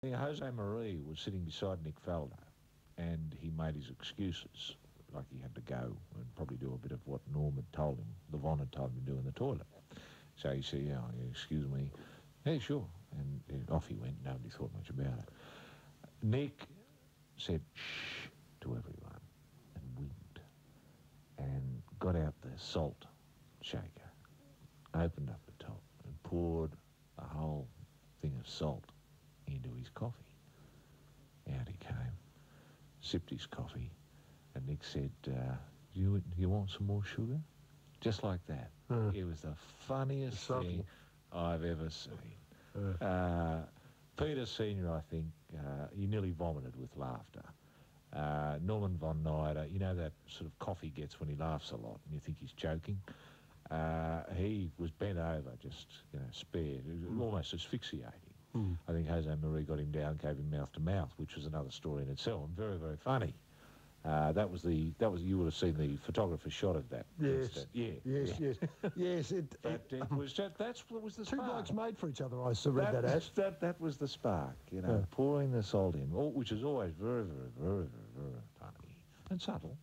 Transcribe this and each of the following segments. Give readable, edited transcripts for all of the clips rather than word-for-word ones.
Jose Marie was sitting beside Nick Faldo, and he made his excuses, like he had to go and probably do a bit of what Norm had told him, Levon had told him to do in the toilet. So he said, "Yeah, excuse me." "Yeah, sure." And off he went. Nobody thought much about it. Nick said, "Shh," to everyone, and winked, and got out the salt shaker, opened up the top, and poured a whole thing of salt into his coffee. Out he came, sipped his coffee, and Nick said, do you want some more sugar? Just like that. It was the funniest thing I've ever seen. Peter Senior, I think, he nearly vomited with laughter. Norman von Neider, you know that sort of cough he gets when he laughs a lot and you think he's joking? He was bent over, just, spared. It was almost asphyxiating. I think Jose Marie got him down, gave him mouth to mouth, which was another story in itself, and very, very funny. That was you would have seen the photographer shot of that. Yes. Yes. That was the spark. Two blokes made for each other. I read that as that was the spark. Pouring the salt in, which is always very, very, very, very, very funny and subtle.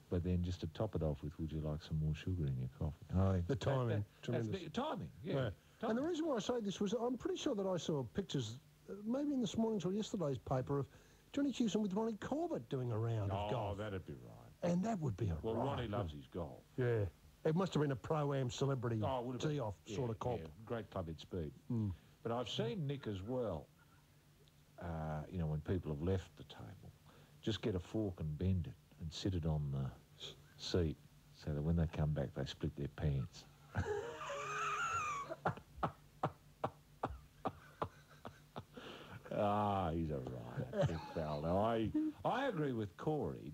But then just to top it off with, would you like some more sugar in your coffee? The timing, tremendous. The timing, yeah. And the reason why I say this was I'm pretty sure that I saw pictures, maybe in this morning's or yesterday's paper, of Johnny Hewson with Ronnie Corbett doing a round of golf. Oh, that'd be right. And that would be a Well, Ronnie loves his golf. Yeah. It must have been a pro-am celebrity tee-off sort of comp. Yeah, great club at speed. But I've seen Nick as well, when people have left the table, just get a fork and bend it and sit it on the seat so that when they come back they split their pants. He's a riot, Nick Faldo. I agree with Corey,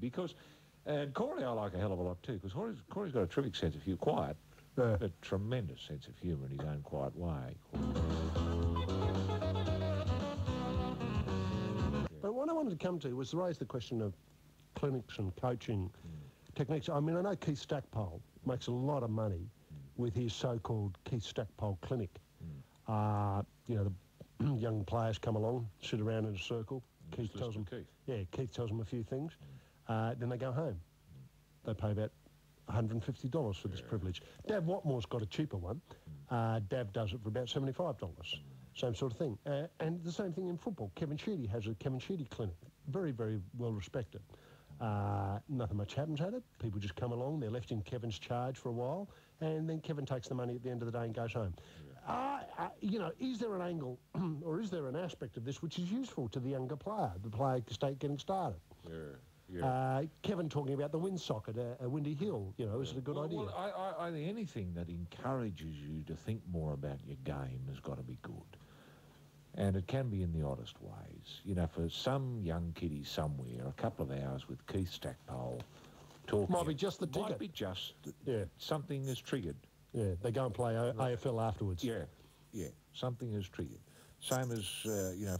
and Corey I like a hell of a lot too, because Corey's got a terrific sense of humour, quiet, a tremendous sense of humour in his own quiet way. But what I wanted to come to was to raise the question of clinics and coaching techniques. I mean, I know Keith Stackpole makes a lot of money with his so-called Keith Stackpole clinic. The young players come along, sit around in a circle. Keith tells them a few things. Then they go home. They pay about $150 for this privilege. Dav Watmore's got a cheaper one. Dav does it for about $75. Same sort of thing. And the same thing in football. Kevin Sheedy has a Kevin Sheedy clinic. Very, very well respected. Nothing much happens at it. People just come along, they're left in Kevin's charge for a while, and then Kevin takes the money at the end of the day and goes home. Is there an angle or is there an aspect of this which is useful to the younger player, the player getting started? Kevin talking about the windsock at Windy Hill, is it a good idea? Well, I think anything that encourages you to think more about your game has got to be good. And it can be in the oddest ways. For some young kiddie somewhere, a couple of hours with Keith Stackpole talking... Might be just the ticket. Might be just... something is triggered. Yeah, they go and play AFL afterwards. Yeah, something is triggered. Same as,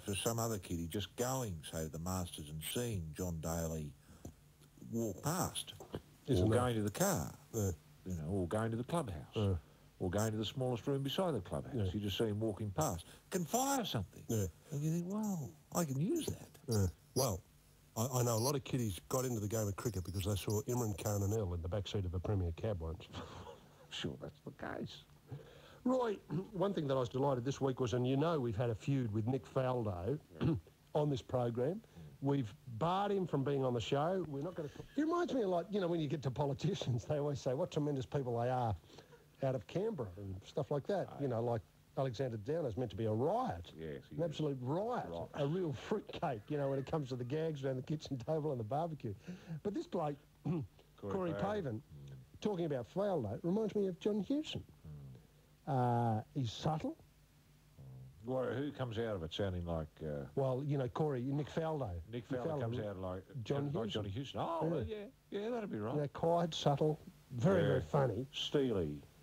for some other kiddie, just going, say, to the Masters and seeing John Daly walk past. Or going to the car, or going to the clubhouse. Or going to the smallest room beside the clubhouse. You just see him walking past. Can fire something. And you think, well, I can use that. Well, I know a lot of kiddies got into the game of cricket because they saw Imran Khan and Earl in the backseat of a Premier cab once. Sure, that's the case. Roy, one thing that I was delighted this week was, and we've had a feud with Nick Faldo on this program. We've barred him from being on the show. We're not going to... It reminds me a lot, when you get to politicians, they always say what tremendous people they are out of Canberra and stuff like that. Like Alexander Downer's meant to be a riot. Yes, an absolute riot. A real fruitcake, when it comes to the gags around the kitchen table and the barbecue. But this bloke, Corey Paven, talking about Faldo, reminds me of John Hewson. He's subtle. Well, who comes out of it sounding like... Nick Faldo. Nick Faldo comes out like Johnny Hewson. Oh, yeah, that'd be right. Quiet, subtle, very, very funny.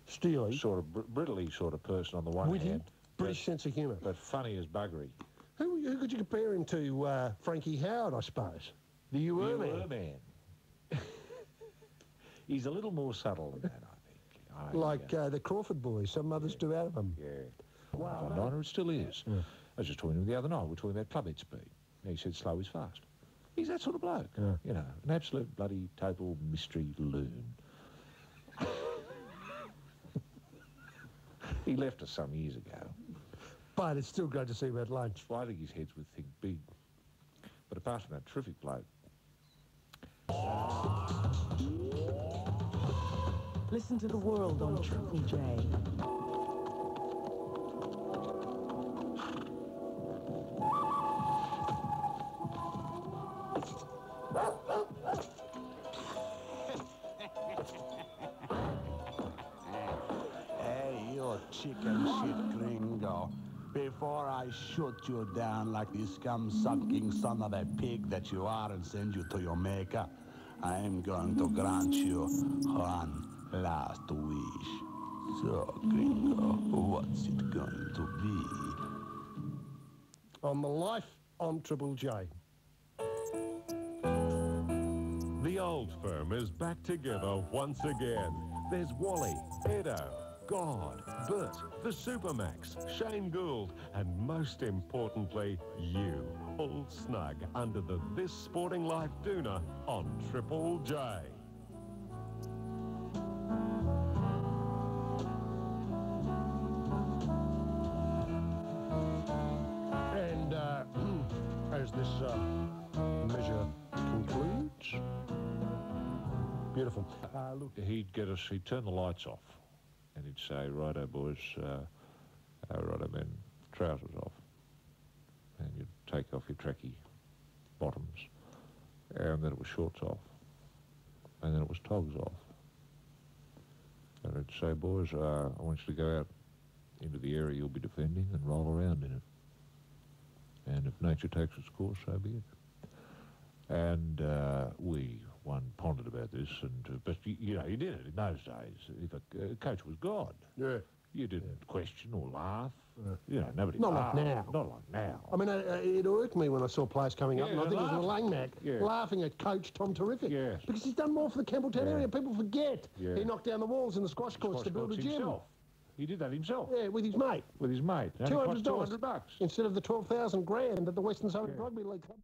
Steely, sort of brittly sort of person on the one hand. British sense of humour. But funny as buggery. Who could you compare him to? Frankie Howard, I suppose. The You Were Man. He's a little more subtle than that, I think. The Crawford boys, some mothers do out of him. Yeah. Wow. It still is. I was just talking to him the other night. We were talking about club head speed. And he said slow is fast. He's that sort of bloke. Yeah. You know, an absolute bloody total mystery loon. He left us some years ago. But it's still great to see him at lunch. Well, I think his heads would think big. But apart from that, terrific bloke. Listen to the world on Triple J. Hey, you chicken shit gringo. Before I shoot you down like the scum-sucking son of a pig that you are and send you to your maker, I am going to grant you one last wish. So, gringo, what's it going to be? On the life on Triple J. The old firm is back together once again. There's Wally, Edo, God, Bert, the Supermax, Shane Gould, and most importantly, you, all snug under the This Sporting Life Doona on Triple J. And as this measure concludes, beautiful. Look, He'd turn the lights off. And he'd say, righto, boys, righto, men, trousers off. And you'd take off your trackie bottoms. And then it was shorts off. And then it was togs off. And he'd say, boys, I want you to go out into the area you'll be defending and roll around in it. And if nature takes its course, so be it. And we pondered about this, and but you know, you did it in those days. If a coach was God, yeah. you didn't question or laugh. You know, nobody Not laughed. like now. Not like now. I mean, it irked me when I saw players coming up, Yeah, and I think it was laugh. Langmack Yeah. laughing at Coach Tom Terrific. Yes. Because he's done more for the Campbelltown Yeah. area. People forget. Yeah. He knocked down the walls in the squash courts to build a gym. Himself. He did that himself. Yeah, with his mate. With his mate. It only cost $200 $200. instead of the 12,000 grand that the Western Suburbs Rugby League Club.